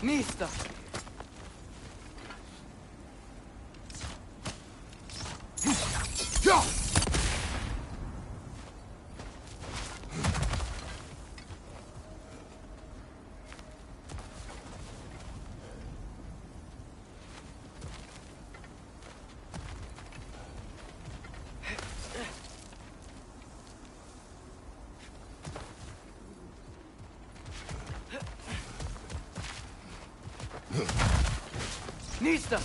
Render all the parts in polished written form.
Nista! Nista!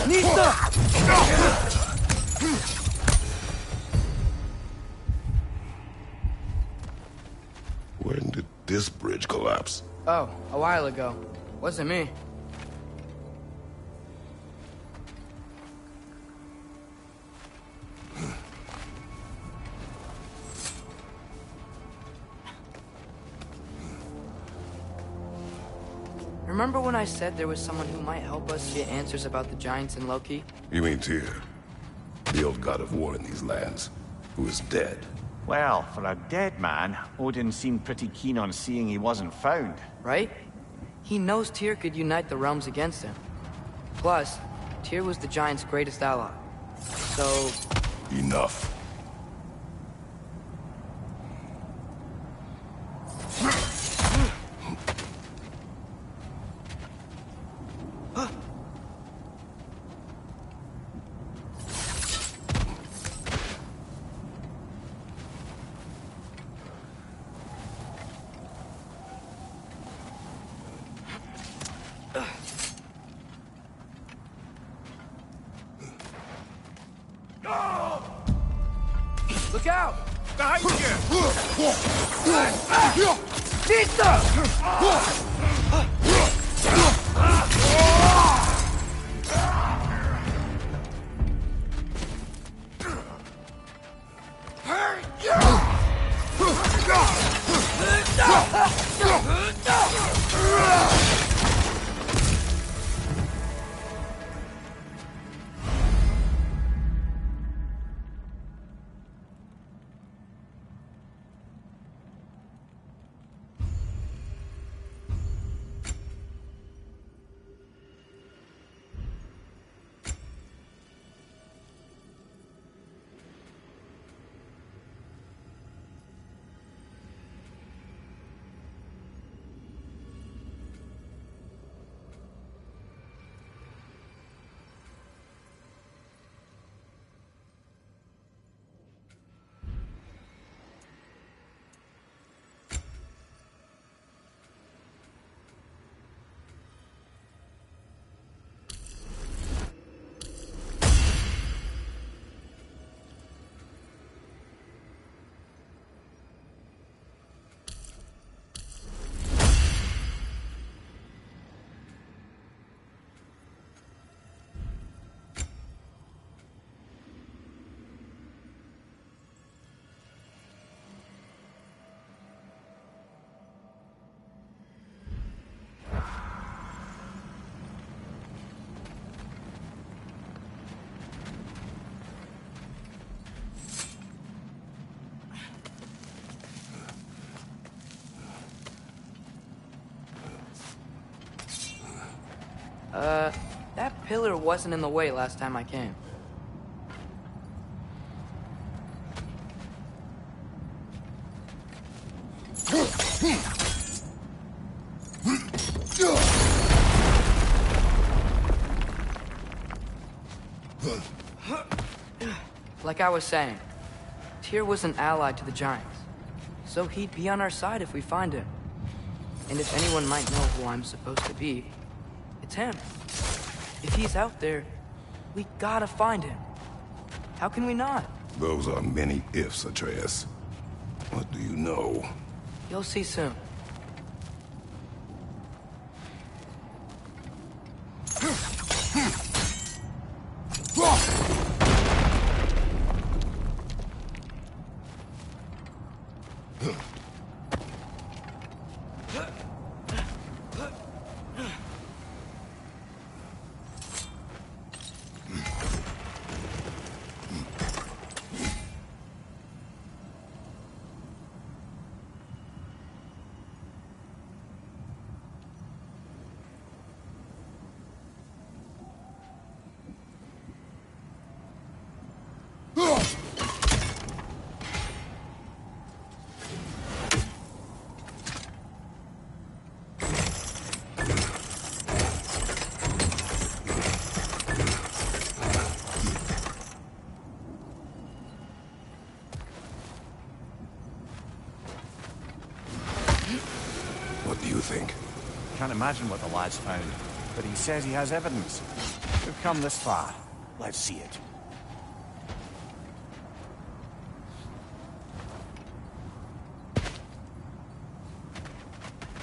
Nista! When did this bridge collapse? Oh, a while ago. Wasn't me. Remember when I said there was someone who might help us get answers about the giants in Loki? You mean Tyr, the old god of war in these lands, who is dead? Well, for a dead man, Odin seemed pretty keen on seeing he wasn't found. Right? He knows Tyr could unite the realms against him. Plus, Tyr was the giants' greatest ally. So... Enough. Look out! Behind you! Nista! That pillar wasn't in the way last time I came. Like I was saying, Tyr was an ally to the Giants, so he'd be on our side if we find him. And if anyone might know who I'm supposed to be, it's him. If he's out there, we gotta find him. How can we not? Those are many ifs, Atreus. What do you know? You'll see soon. What do you think? Can't imagine what the lad's found, but he says he has evidence. We've come this far. Let's see it.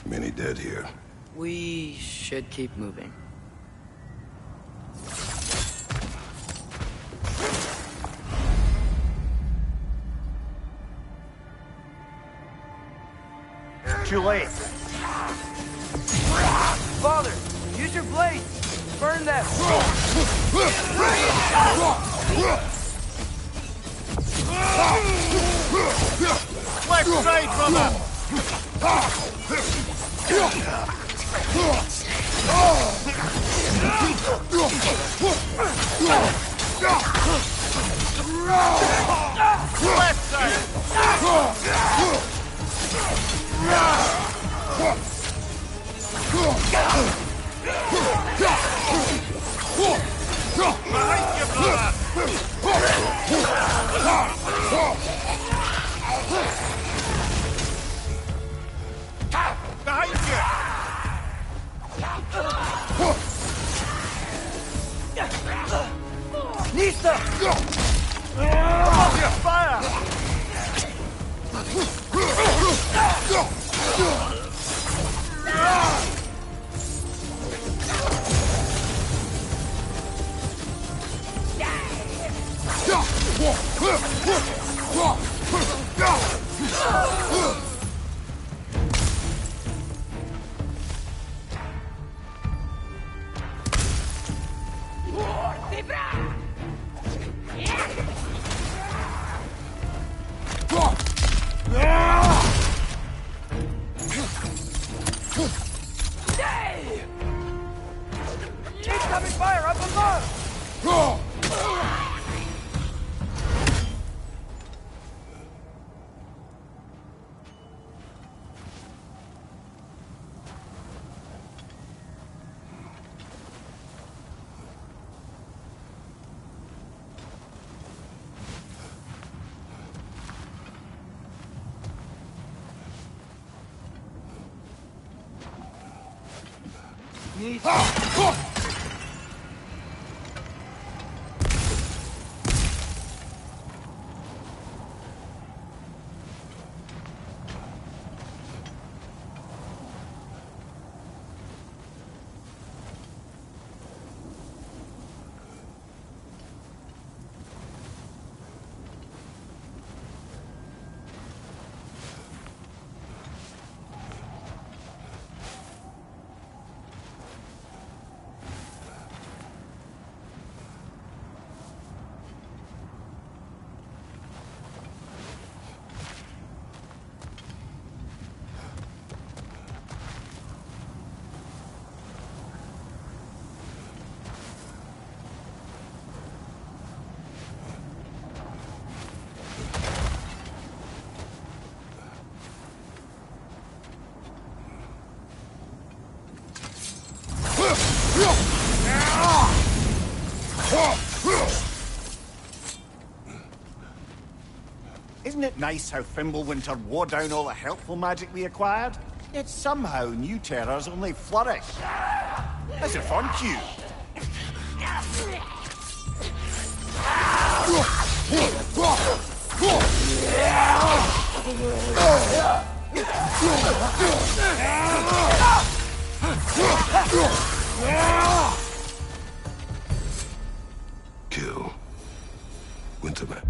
Many dead here. We should keep moving. Too late. Father, use your blade! Burn them! Left side, brother! Left side! Behind you, brother! Behind you! Nista! Fire! Incoming fire up above! Isn't it nice how Fimbulwinter wore down all the helpful magic we acquired? Yet somehow new terrors only flourish. As if on cue. Kill Winterman.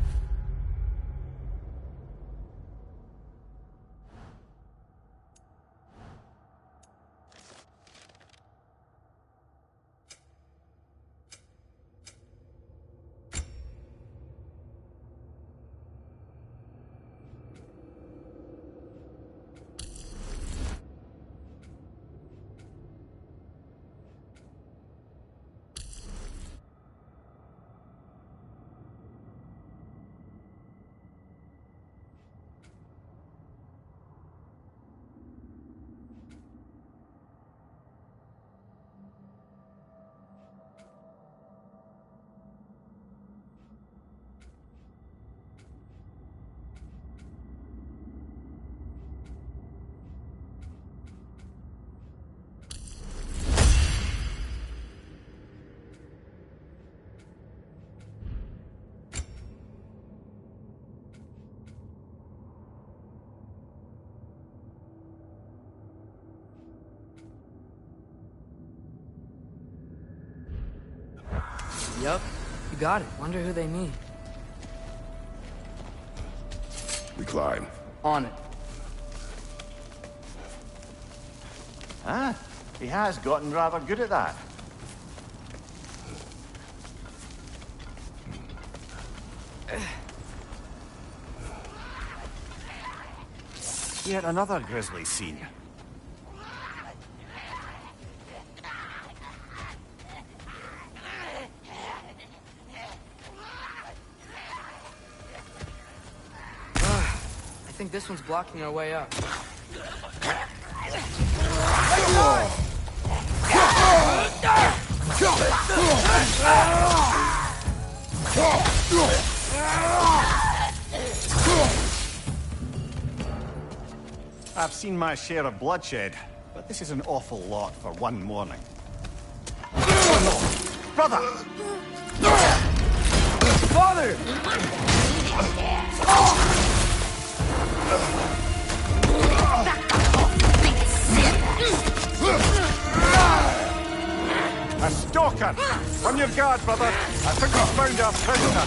Yup, you got it. Wonder who they mean. We climb. On it. Ah, he has gotten rather good at that. Yet another grisly scene. I think this one's blocking our way up. I've seen my share of bloodshed, but this is an awful lot for one morning. Brother! Father! A stalker! On your guard, brother! I think we found our prisoner!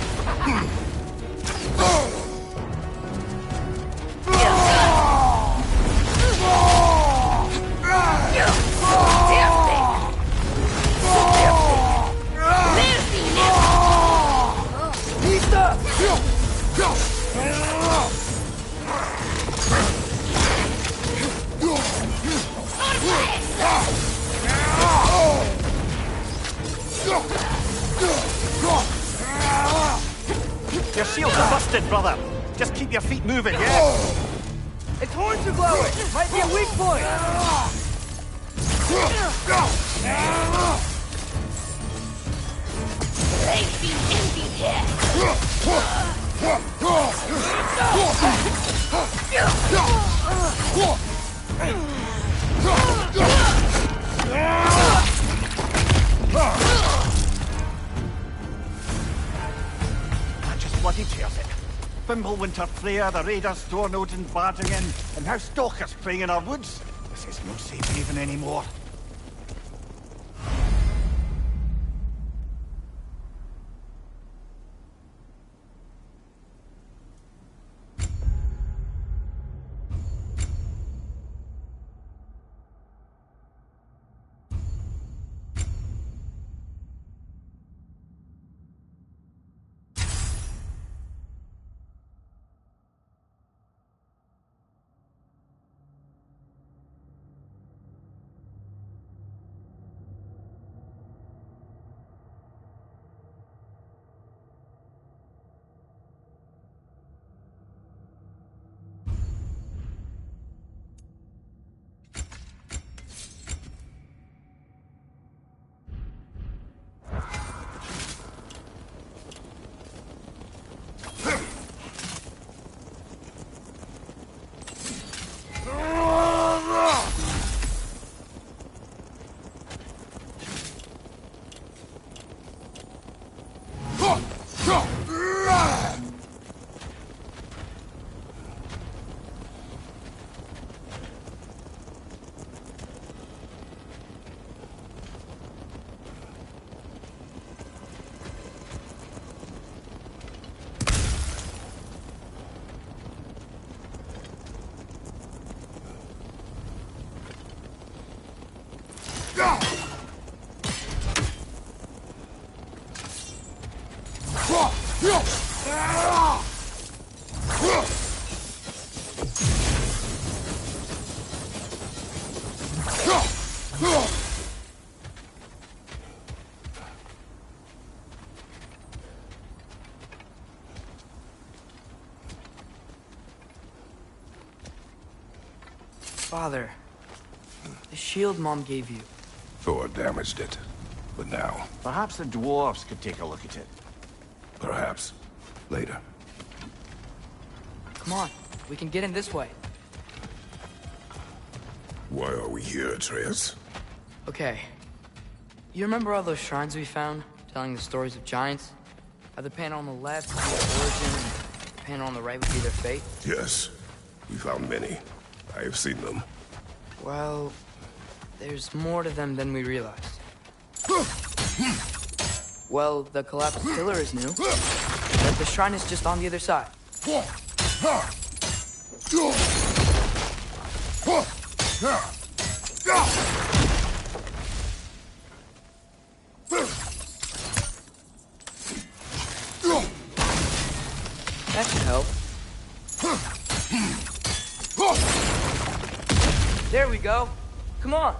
Your shields are busted, brother! Just keep your feet moving, yeah? Its horns are glowing! Might be a weak point! Just bloody tears it. Fimbulwinter Freya, the raiders, Stornodes and barging in, and now stalkers preying in our woods. This is no safe haven anymore. Father, the shield Mom gave you. Thor damaged it. But now, Perhaps the dwarves could take a look at it. perhaps, later. Come on, we can get in this way. Why are we here, Atreus? Okay. You remember all those shrines we found, telling the stories of giants? How the panel on the left would be their origin, and the panel on the right would be their fate? Yes, we found many. I have seen them. Well, there's more to them than we realized. Well, the collapsed pillar is new, but the shrine is just on the other side. That should help. There we go. Come on.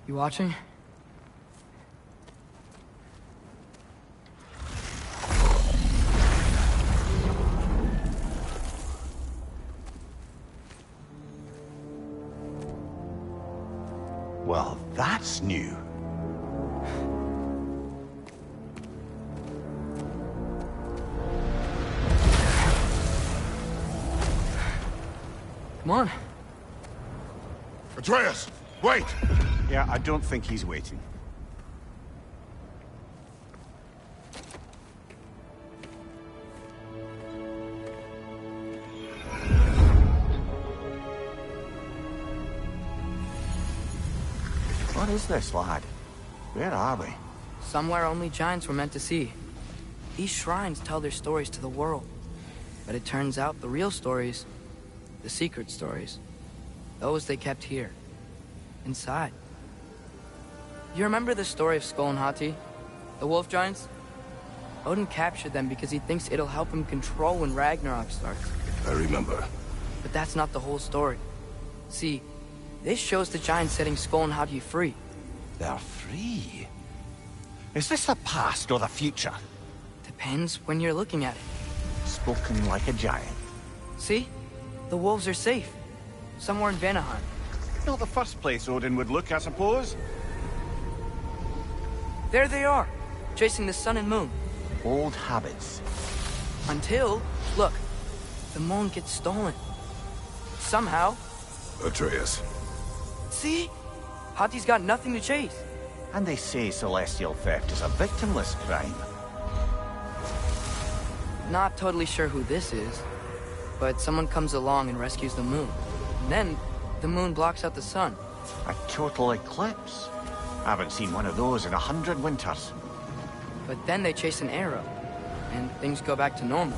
You watching? Well, that's new. Come on. Atreus, wait! Yeah, I don't think he's waiting. What is this, lad? Where are we? Somewhere only giants were meant to see. These shrines tell their stories to the world. But it turns out the real stories, the secret stories, those they kept here, inside. You remember the story of Skull and Hati? The wolf giants? Odin captured them because he thinks it'll help him control when Ragnarok starts. I remember. But that's not the whole story. See, this shows the giants setting Skull and Hati free. They're free. Is this the past or the future? Depends when you're looking at it. Spoken like a giant. See? The wolves are safe. Somewhere in Vanaheim. Not the first place Odin would look, I suppose. There they are, chasing the sun and moon. Old habits. Until, look, the moon gets stolen. Somehow. Atreus. See? Hati's got nothing to chase. And they say celestial theft is a victimless crime. Not totally sure who this is, but someone comes along and rescues the moon. And then, the moon blocks out the sun. A total eclipse. Haven't seen one of those in 100 winters. But then they chase an arrow, and things go back to normal.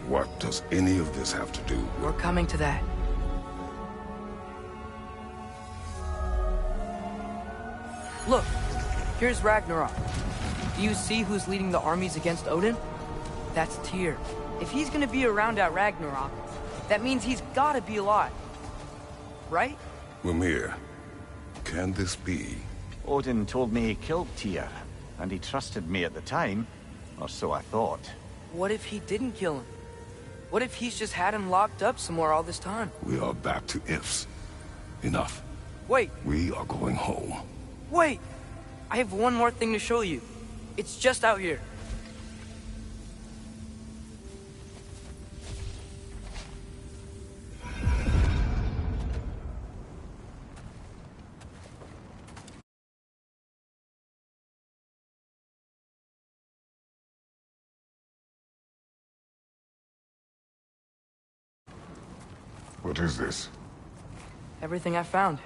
What does any of this have to do with... We're coming to that. Look, here's Ragnarok. Do you see who's leading the armies against Odin? That's Tyr. If he's gonna be around at Ragnarok, that means he's gotta be alive. Right? Mimir, can this be? Odin told me he killed Tyr, and he trusted me at the time, or so I thought. What if he didn't kill him? What if he's just had him locked up somewhere all this time? We are back to ifs. Enough. Wait, We are going home. wait! I have one more thing to show you. It's just out here. What is this? Everything I found.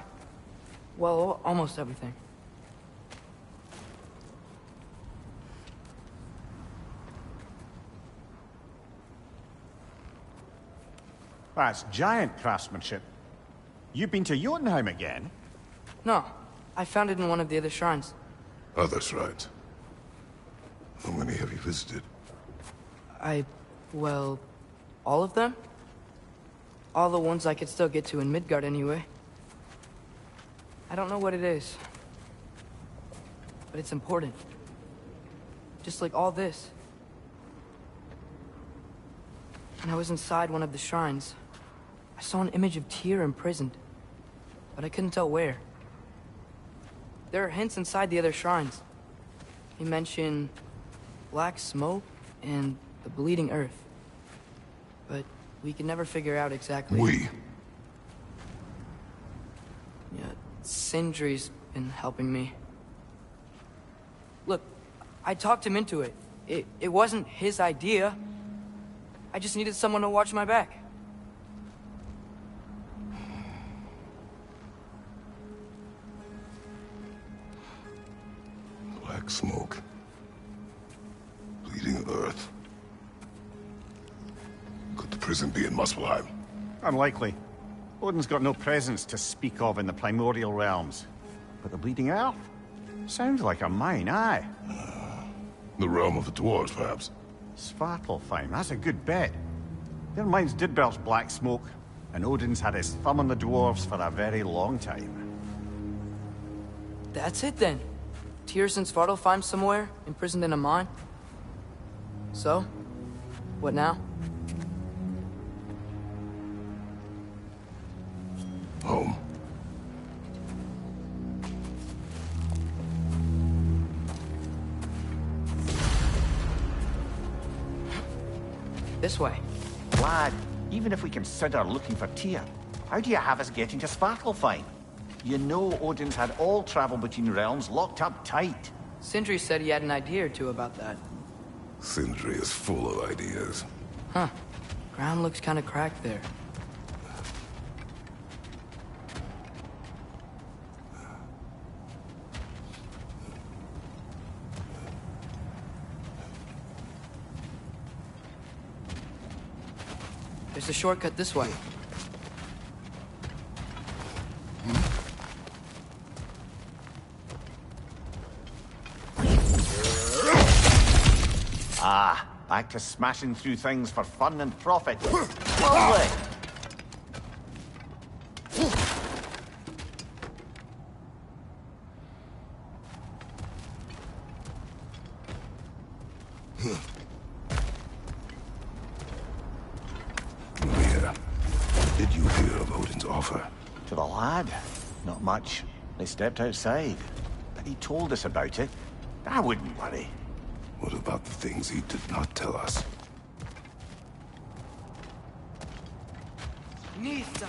Well, almost everything. That's giant craftsmanship. You've been to Jotunheim again? No, I found it in one of the other shrines. Other shrines. How many have you visited? Well, all of them? All the ones I could still get to in Midgard anyway. I don't know what it is, but it's important. Just like all this. When I was inside one of the shrines, I saw an image of Tyr imprisoned, but I couldn't tell where. There are hints inside the other shrines. They mention black smoke and the bleeding earth. But we can never figure out exactly... We? Yeah, Sindri's been helping me. Look, I talked him into it. It wasn't his idea. I just needed someone to watch my back. Black smoke. Bleeding earth. Could the prison be in Muspelheim? Unlikely. Odin's got no presence to speak of in the primordial realms. But the Bleeding Earth? Sounds like a mine, aye. The realm of the dwarves, perhaps? Svartalfheim, that's a good bet. Their mines did belch black smoke, and Odin's had his thumb on the dwarves for a very long time. That's it then. Tyr's in Svartalfheim somewhere, imprisoned in a mine. So, what now? Home. This way. Lad, even if we consider looking for Tyr, how do you have us getting to Svartalfheim? You know Odin's had all travel between realms locked up tight. Sindri said he had an idea or two about that. Sindri is full of ideas. Huh. Ground looks kind of cracked there. There's a shortcut this way. Ah, back to smashing through things for fun and profit. Lovely. Mia, did you hear of Odin's offer? To the lad? Not much. They stepped outside. But he told us about it. I wouldn't worry. What about the things he did not tell us? Nisa!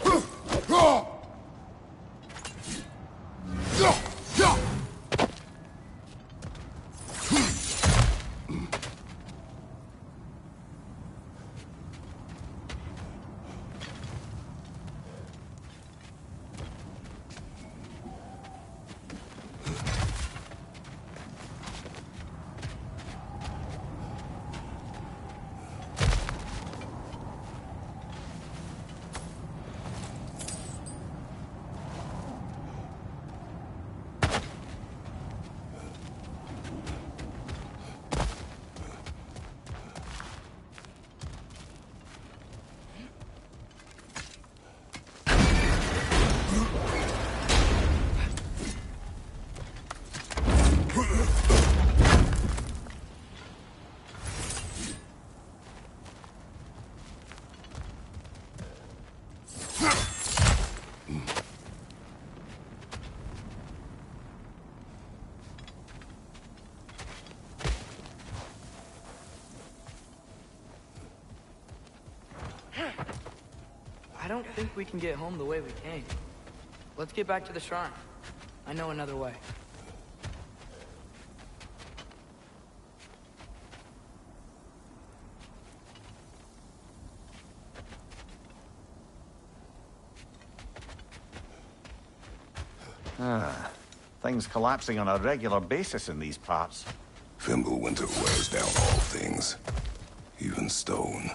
I don't think we can get home the way we came. Let's get back to the shrine. I know another way. Things collapsing on a regular basis in these parts. Fimbulwinter wears down all things, even stone.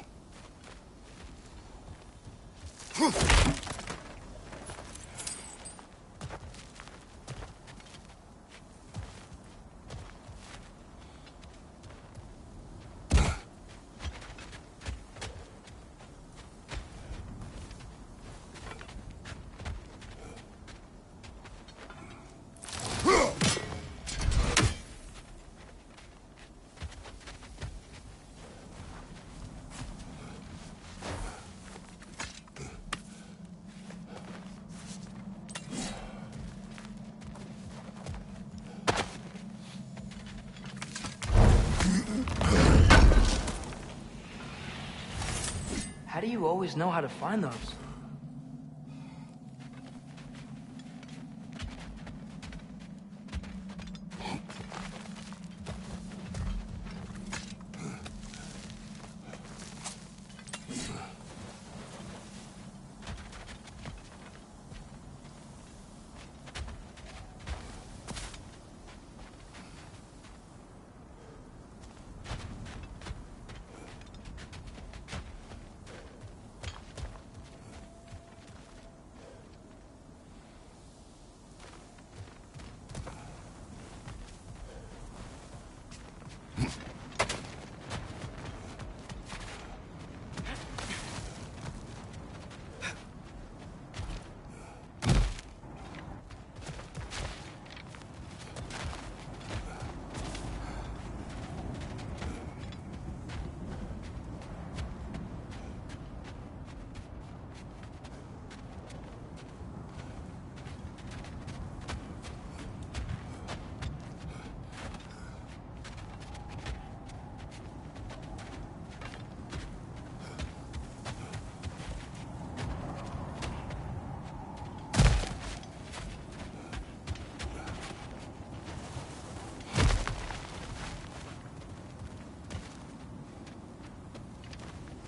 How do you always know how to find those?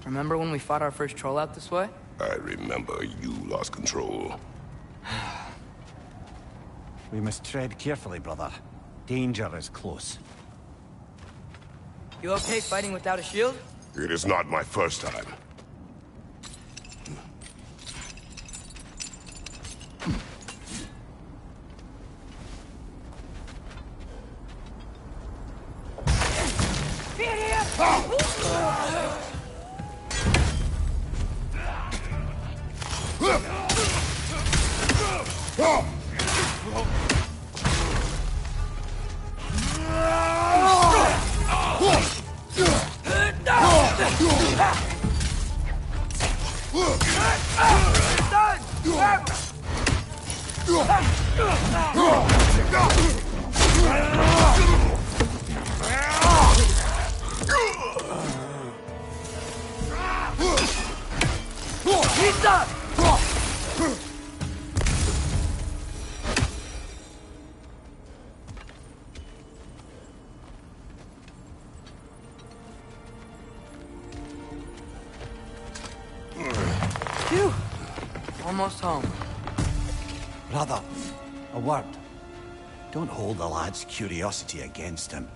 Remember when we fought our first troll out this way? I remember you lost control. We must tread carefully, brother. Danger is close. You okay fighting without a shield? It is not my first time. He's done! Phew! Almost home. Brother, a word. Don't hold the lad's curiosity against him.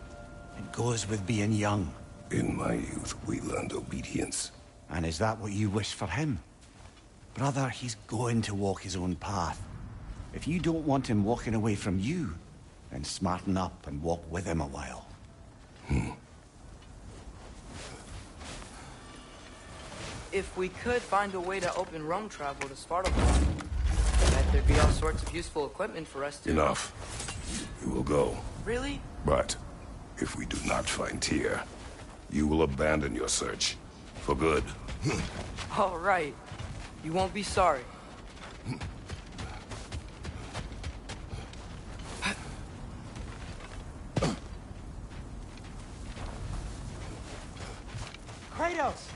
It goes with being young. In my youth, we learned obedience. And is that what you wish for him? Brother, he's going to walk his own path. If you don't want him walking away from you, then smarten up and walk with him a while. If we could find a way to open roam travel to Svartalfheim, I bet there'd be all sorts of useful equipment for us to... Enough. We will go. Really? But if we do not find Tyr, you will abandon your search. For good. All right. You won't be sorry. Kratos!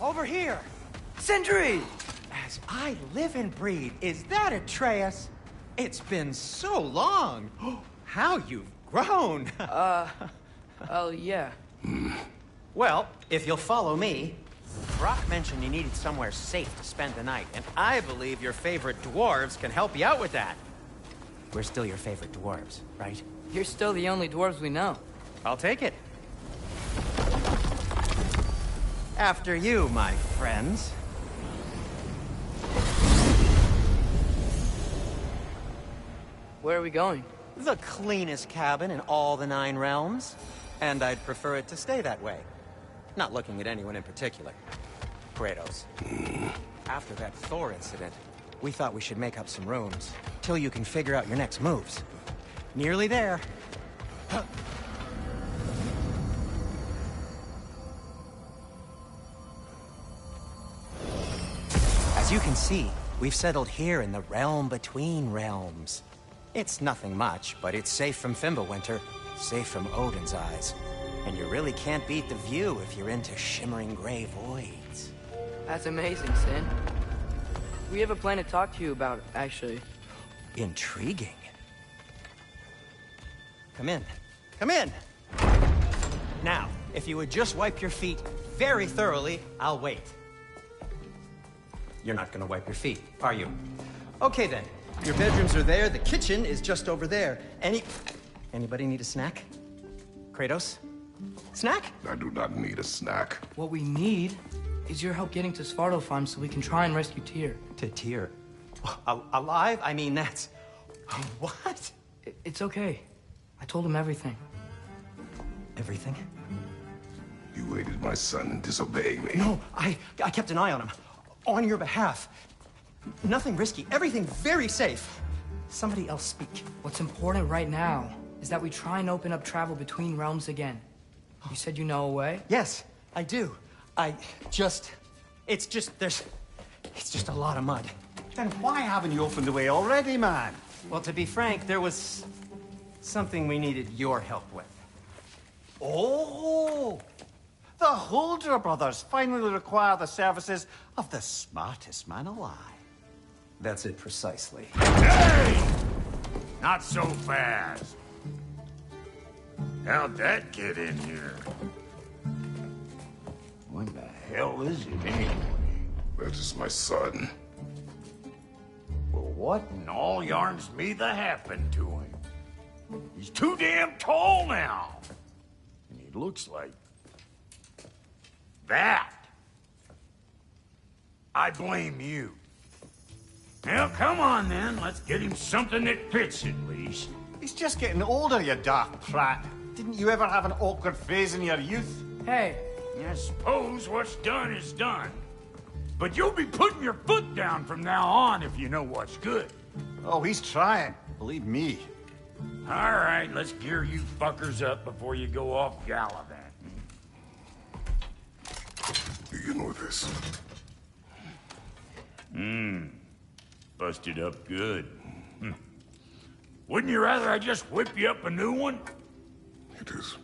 Over here! Sindri! As I live and breathe, is that Atreus? It's been so long! How you've grown! Oh, yeah. Well, if you'll follow me, Brock mentioned you needed somewhere safe to spend the night, and I believe your favorite dwarves can help you out with that. we're still your favorite dwarves, right? You're still the only dwarves we know. I'll take it. After you, my friends. Where are we going? The cleanest cabin in all the 9 realms. And I'd prefer it to stay that way. Not looking at anyone in particular. Kratos. After that Thor incident, we thought we should make up some rooms, till you can figure out your next moves. Nearly there. As you can see, we've settled here in the realm between realms. It's nothing much, but it's safe from Fimbulwinter, safe from Odin's eyes. And you really can't beat the view if you're into shimmering gray voids. That's amazing, Sin. We have a plan to talk to you about, actually. Intriguing. Come in. Come in! Now, if you would just wipe your feet very thoroughly, I'll wait. You're not gonna wipe your feet, are you? Okay then. Your bedrooms are there, the kitchen is just over there. Anybody need a snack? Kratos? Snack? I do not need a snack. What we need is your help getting to Svartalfheim so we can try and rescue Tyr. To Tyr? Alive? I mean, that's... What? It's okay. I told him everything. Everything? You aided my son in disobeying me. No, I kept an eye on him. On your behalf. Nothing risky. Everything very safe. Somebody else speak. What's important right now is that we try and open up travel between realms again. You said you know a way? Yes, I do. It's just a lot of mud. Then why haven't you opened the way already, man? Well, to be frank, there was something we needed your help with. Oh! The Holder brothers finally require the services of the smartest man alive. That's it precisely. Hey! Not so fast. How'd that get in here? What the hell is it anyway? That is my son. Well, what in all yarns me that happened to him? He's too damn tall now. And he looks like... that. I blame you. Now, come on then. Let's get him something that fits at least. He's just getting older, you daft prat. Didn't you ever have an awkward phase in your youth? Hey, I suppose what's done is done. But you'll be putting your foot down from now on if you know what's good. Oh, he's trying. Believe me. All right, let's gear you fuckers up before you go off gallivanting. Begin with this. Busted up good. Wouldn't you rather I just whip you up a new one? It is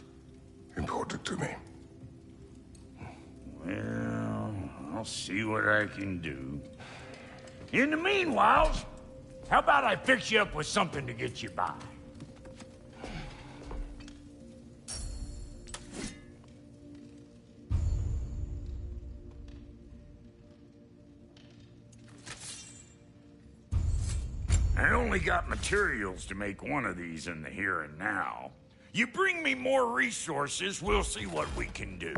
important to me. Well, I'll see what I can do. In the meanwhile, how about I fix you up with something to get you by? I only got materials to make one of these in the here and now. You bring me more resources, we'll see what we can do.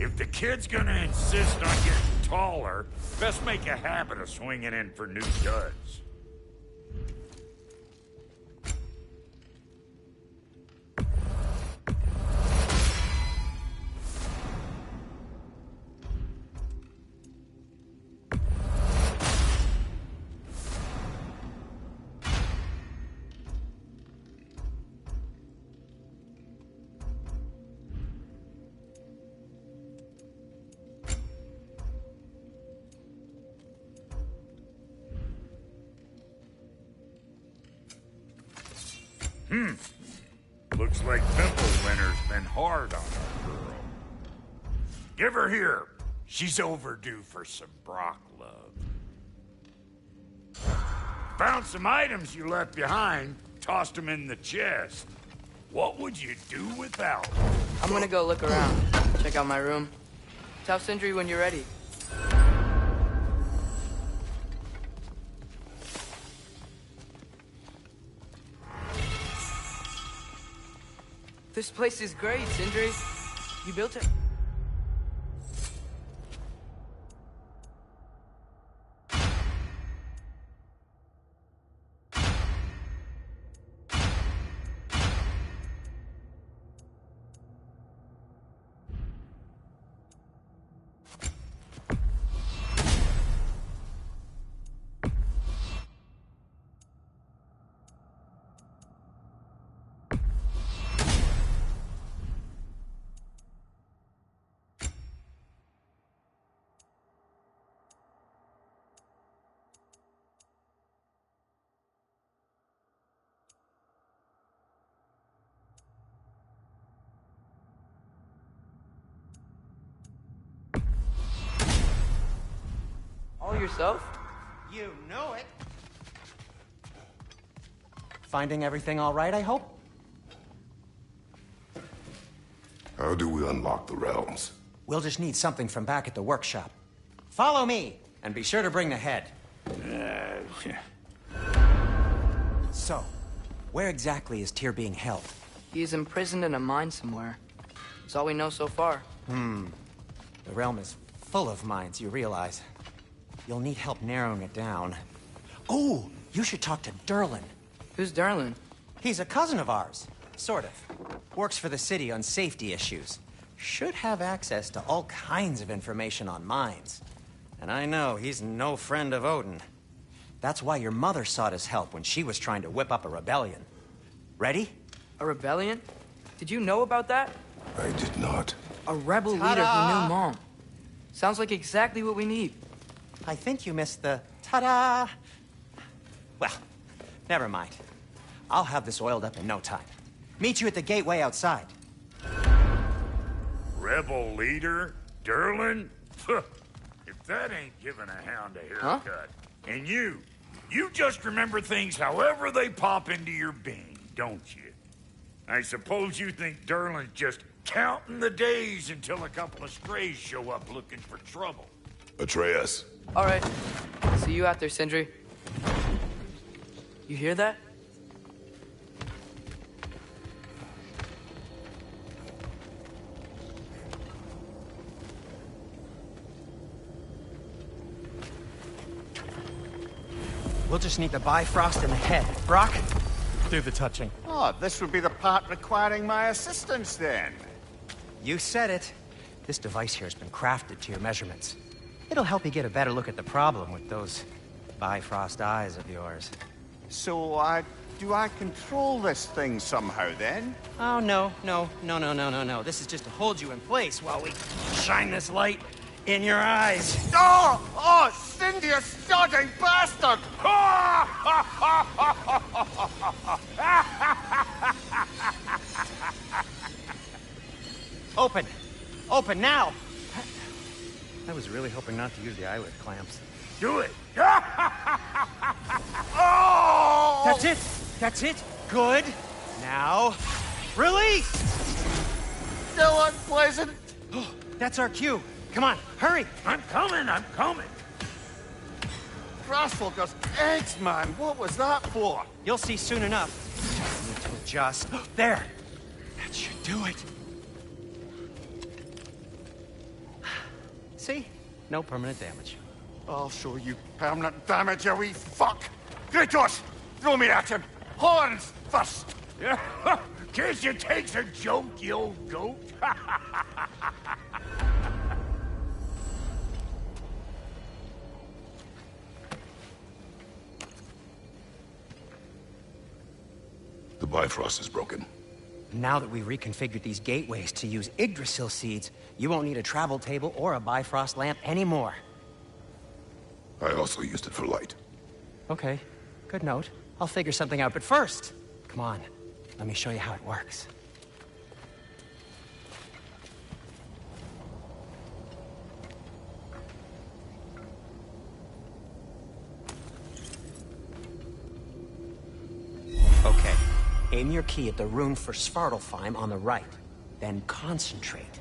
If the kid's gonna insist on getting taller, best make a habit of swinging in for new duds. Looks like Fimbulwinter's been hard on our girl. Give her here. She's overdue for some Brock love. Found some items you left behind, tossed them in the chest. What would you do without them? I'm gonna go look around. Check out my room. Tell Sindri when you're ready. This place is great, Sindri. You built it? All yourself? You know it. Finding everything all right, I hope? How do we unlock the realms? We'll just need something from back at the workshop. Follow me, and be sure to bring the head. So, where exactly is Tyr being held? He's imprisoned in a mine somewhere. That's all we know so far. The realm is full of mines, you realize. You'll need help narrowing it down. Oh, you should talk to Durlin. Who's Darlin? He's a cousin of ours, sort of. Works for the city on safety issues. Should have access to all kinds of information on mines. And I know he's no friend of Odin. That's why your mother sought his help when she was trying to whip up a rebellion. Ready? A rebellion? Did you know about that? I did not. A rebel leader who knew Mom. Sounds like exactly what we need. I think you missed the ta-da. Well, never mind. I'll have this oiled up in no time. Meet you at the gateway outside. Rebel leader? Durlin? If that ain't giving a hound a haircut. And you just remember things however they pop into your being, don't you? I suppose you think Durlin's just counting the days until a couple of strays show up looking for trouble. Atreus. All right. See you out there, Sindri. You hear that? We'll just need the Bifrost in the head. Brock, do the touching. Oh, this would be the part requiring my assistance then. You said it. This device here has been crafted to your measurements. It'll help you get a better look at the problem with those Bifrost eyes of yours. So, do I control this thing somehow then? Oh, no. This is just to hold you in place while we shine this light in your eyes. Oh, Cindy, you sodding bastard! Open now! I was really hoping not to use the eyelid clamps. Do it! Oh! That's it! Good! Now, release! Still unpleasant. That's our cue. Come on, hurry! I'm coming! Grassfalker's eggs, man. What was that for? You'll see soon enough. Need to adjust. There! That should do it. See? No permanent damage. I'll show you permanent damage, you wee fuck! Kratos! Throw me at him! Horns first! Guess you takes a joke, you old goat. The Bifrost is broken. Now that we've reconfigured these gateways to use Yggdrasil seeds, you won't need a travel table or a Bifrost lamp anymore. I also used it for light. Okay, good note. I'll figure something out, but first, come on, let me show you how it works. Aim your key at the rune for Svartalfheim on the right. Then concentrate.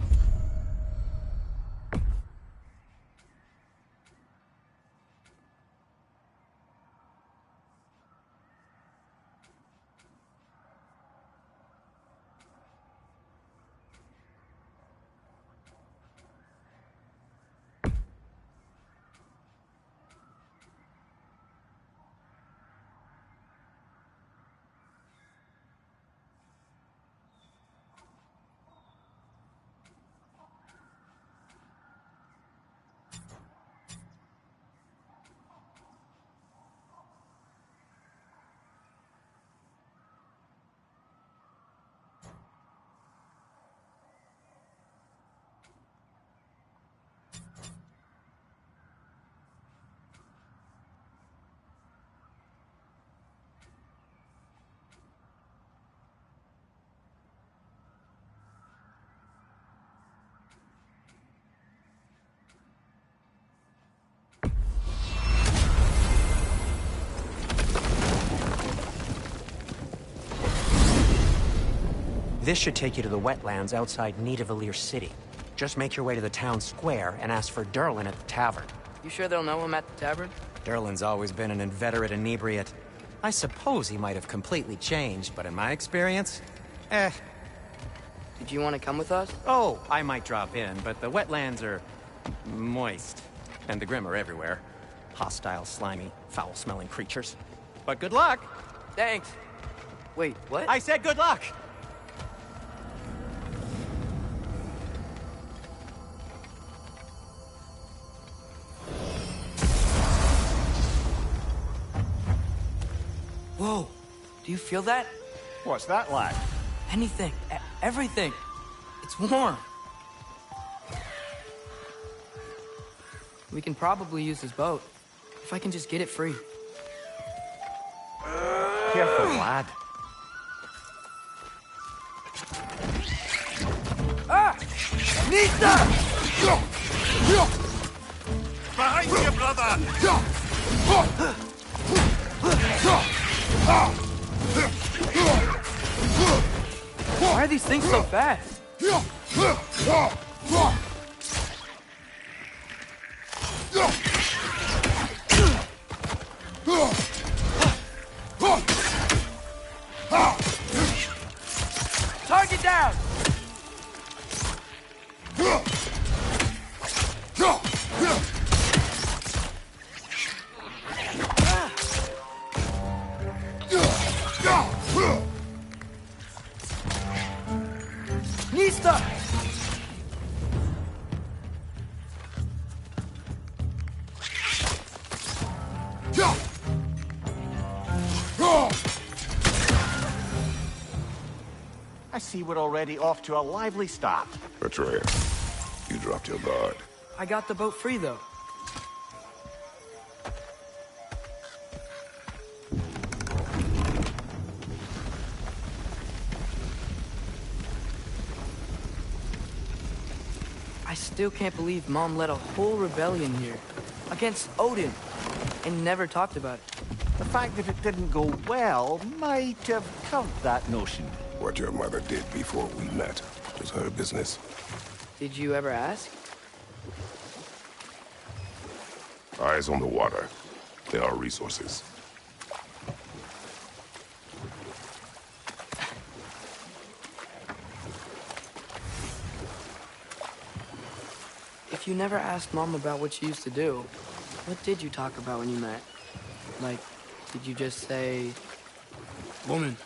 This should take you to the wetlands outside Nidavellir City. Just make your way to the town square and ask for Durlin at the tavern. You sure they'll know him at the tavern? Durlin's always been an inveterate inebriate. I suppose he might have completely changed, but in my experience, Did you want to come with us? Oh, I might drop in, but the wetlands are moist. And the Grim are everywhere. Hostile, slimy, foul-smelling creatures. But good luck! Thanks. Wait, what? I said good luck! Whoa, do you feel that? What's that like? Anything, everything. It's warm. We can probably use this boat. If I can just get it free. Careful, lad. Ah! Nita! Behind you, brother! Why are these things so fast? Target down! Nista! I see we're already off to a lively start. Atreus, you dropped your guard. I got the boat free, though. I still can't believe Mom led a whole rebellion here. Against Odin. And never talked about it. The fact that it didn't go well might have covered that notion. What your mother did before we met was her business. Did you ever ask? Eyes on the water. There are resources. If you never asked Mom about what she used to do, what did you talk about when you met? Like, did you just say... Woman,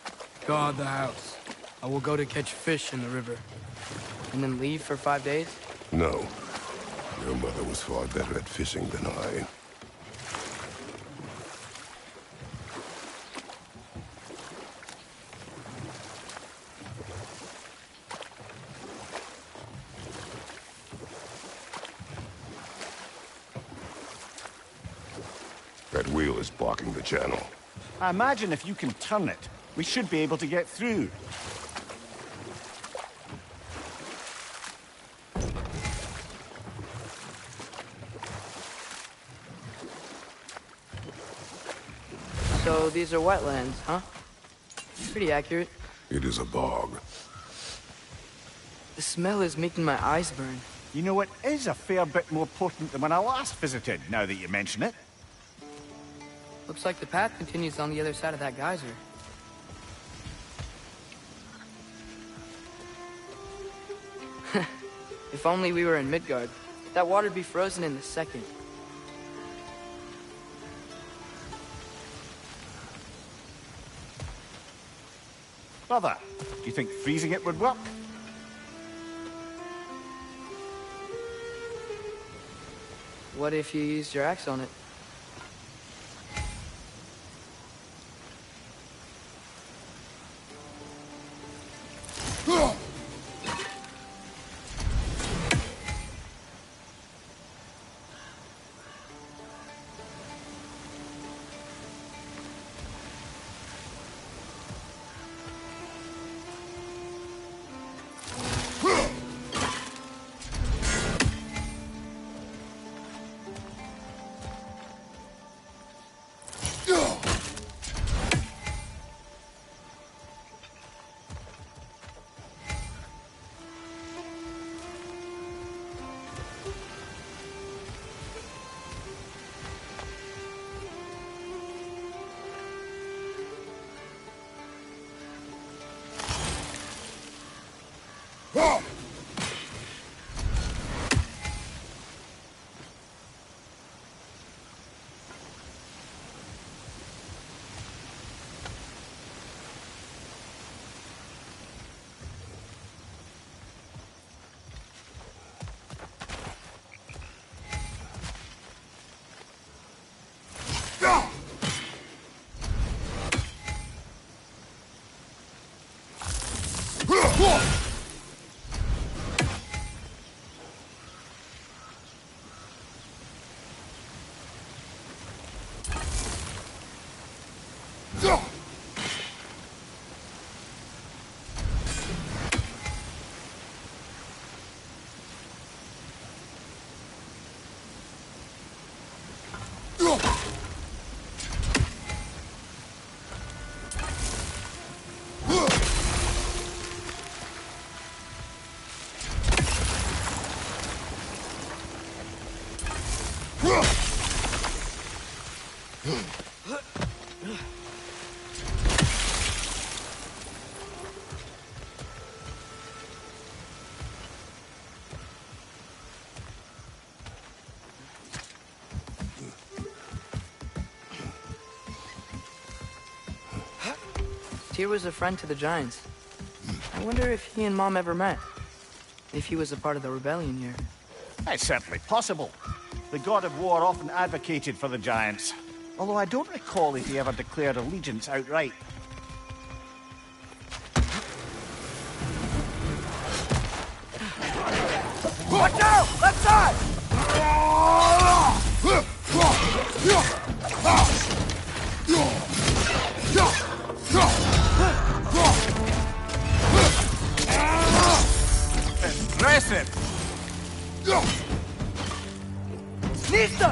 guard the house. I will go to catch fish in the river. And then leave for 5 days? No. Your mother was far better at fishing than I. That wheel is blocking the channel. I imagine if you can turn it, we should be able to get through. So these are wetlands, huh? Pretty accurate. It is a bog. The smell is making my eyes burn. You know, it is a fair bit more potent than when I last visited, now that you mention it. Looks like the path continues on the other side of that geyser. If only we were in Midgard. That water'd be frozen in a second. Brother, do you think freezing it would work? What if you used your axe on it? Tyr was a friend to the Giants. I wonder if he and Mom ever met. If he was a part of the rebellion here. It's certainly possible. The god of war often advocated for the Giants. Although I don't recall if he ever declared allegiance outright. Watch out! Left side! Impressive! Nista!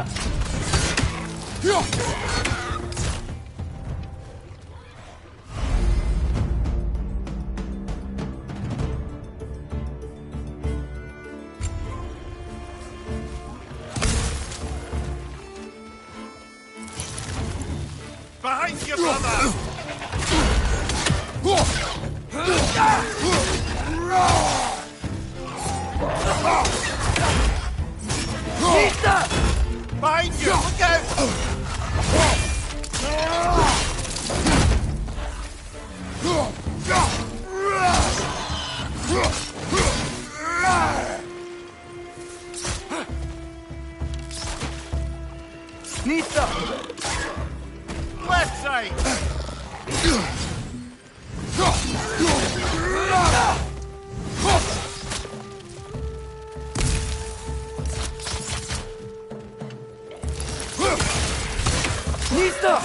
Behind you, brother! Nista! Behind you! Look out! Nista! Left side! Nista!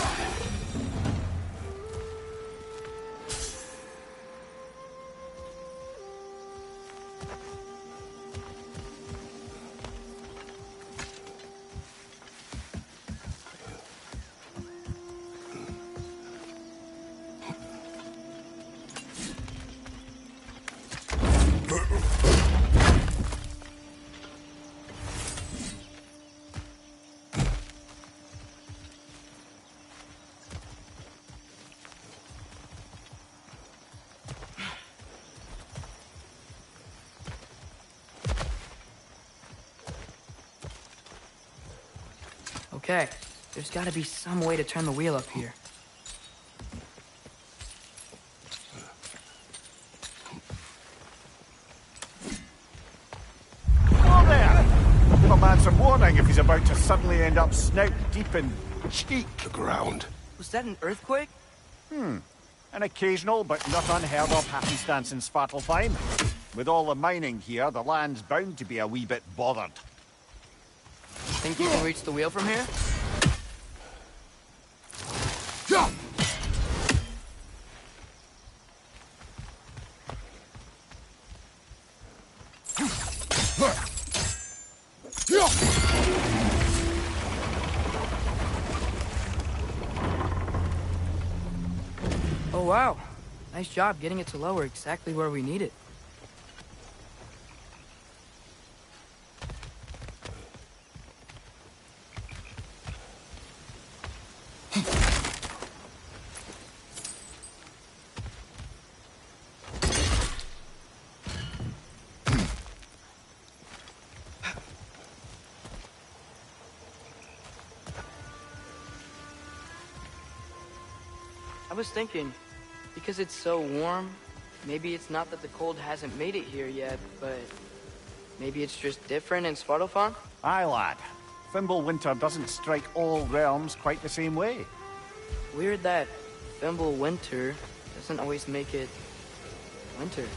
Okay, there's gotta be some way to turn the wheel up here. Hello there! Give a man some warning if he's about to suddenly end up snout deep in cheek. The ground. Was that an earthquake? An occasional but not unheard of happenstance in Svartalfheim. With all the mining here, the land's bound to be a wee bit bothered. Think you can reach the wheel from here? Oh wow, nice job getting it to lower exactly where we need it. I was thinking, because it's so warm, maybe it's not that the cold hasn't made it here yet, but maybe it's just different in Svartalfheim? Aye, lad. Fimbulwinter doesn't strike all realms quite the same way. Weird that Fimbulwinter doesn't always make it winter.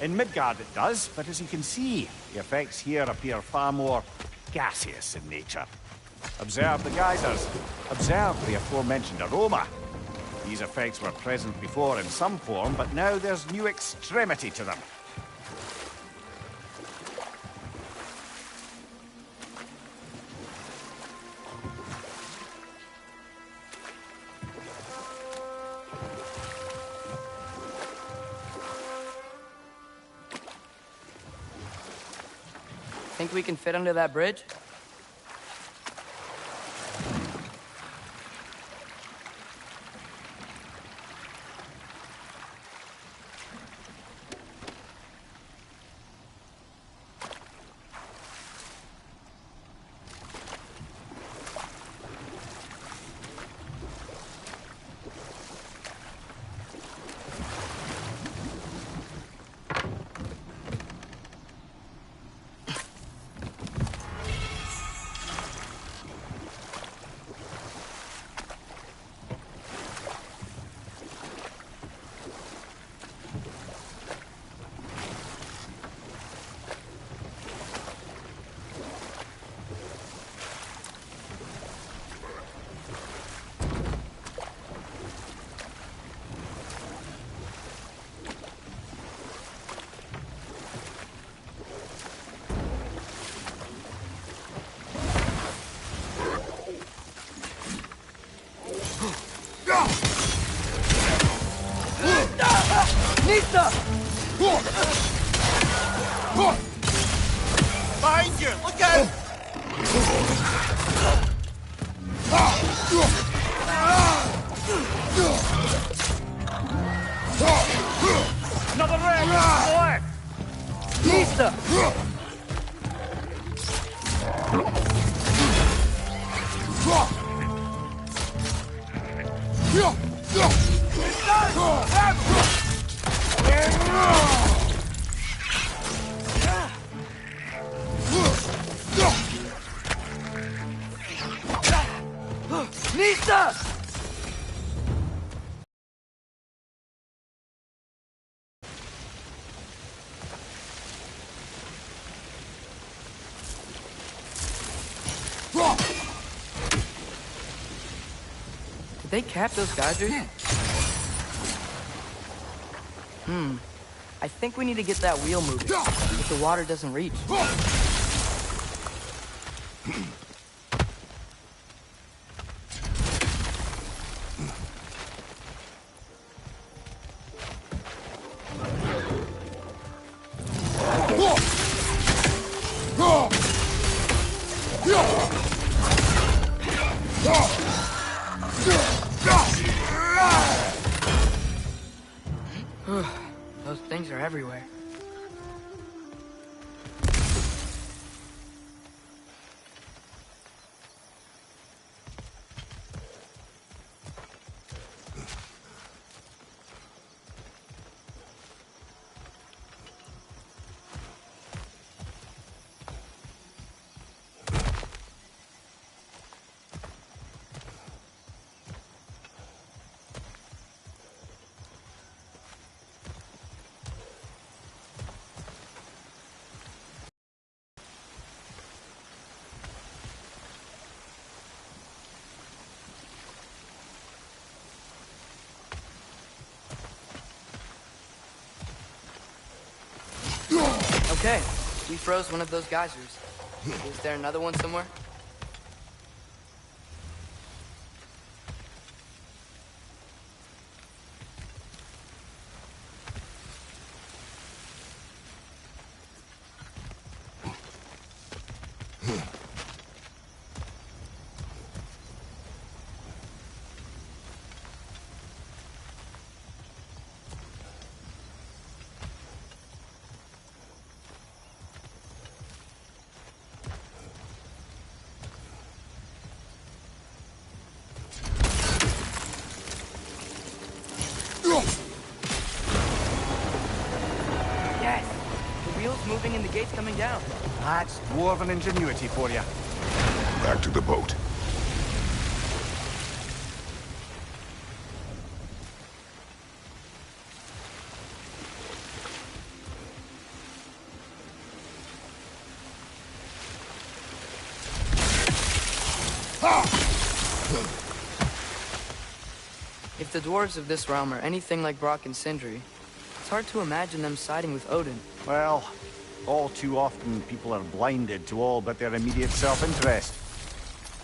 In Midgard it does, but as you can see, the effects here appear far more gaseous in nature. Observe the geysers. Observe the aforementioned aroma. These effects were present before in some form, but now there's new extremity to them. Think we can fit under that bridge? Nista! Behind you! Look out! Another ring! To the left! Nista! Nista! Did they cap those geysers? I think we need to get that wheel moving, if the water doesn't reach. Those things are everywhere. Okay, we froze one of those geysers. Is there another one somewhere? Yes! The wheel's moving and the gate's coming down. That's dwarven ingenuity for you. Back to the boat. If the dwarves of this realm are anything like Brock and Sindri, it's hard to imagine them siding with Odin. Well, all too often people are blinded to all but their immediate self-interest.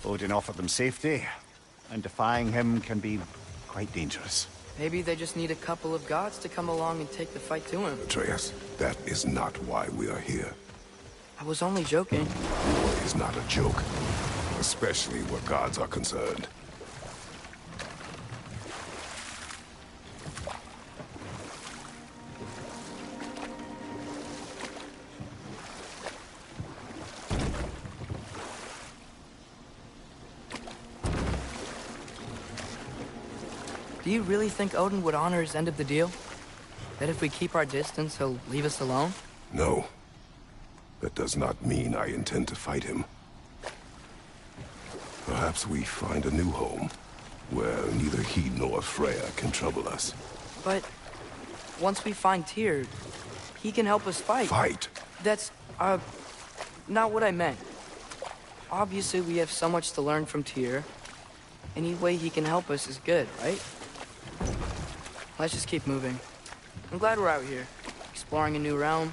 Odin offered them safety, and defying him can be quite dangerous. Maybe they just need a couple of gods to come along and take the fight to him. Atreus, that is not why we are here. I was only joking. War is not a joke, especially where gods are concerned. Do you really think Odin would honor his end of the deal? That if we keep our distance, he'll leave us alone? No. That does not mean I intend to fight him. Perhaps we find a new home, where neither he nor Freya can trouble us. But once we find Tyr, he can help us fight. Fight? That's, not what I meant. Obviously, we have so much to learn from Tyr. Any way he can help us is good, right? Let's just keep moving. I'm glad we're out here, exploring a new realm.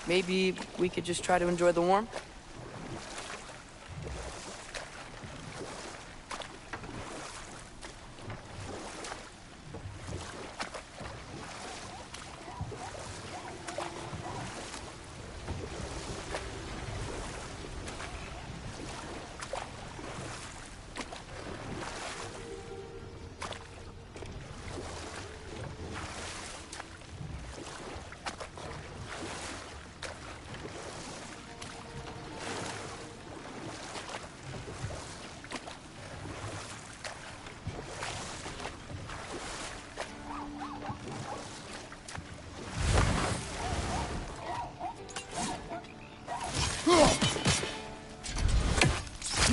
Maybe we could just try to enjoy the warmth?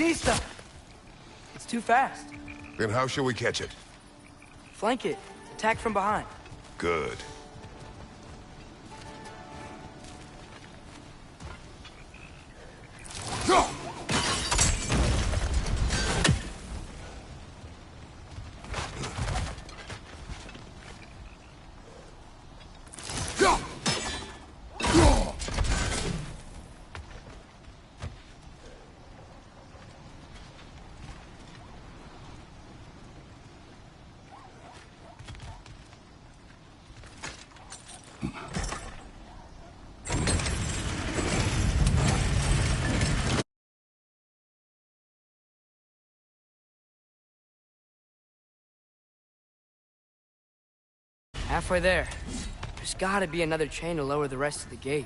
Nista! It's too fast. Then how shall we catch it? Flank it. Attack from behind. Good. Halfway there. There's gotta be another chain to lower the rest of the gate.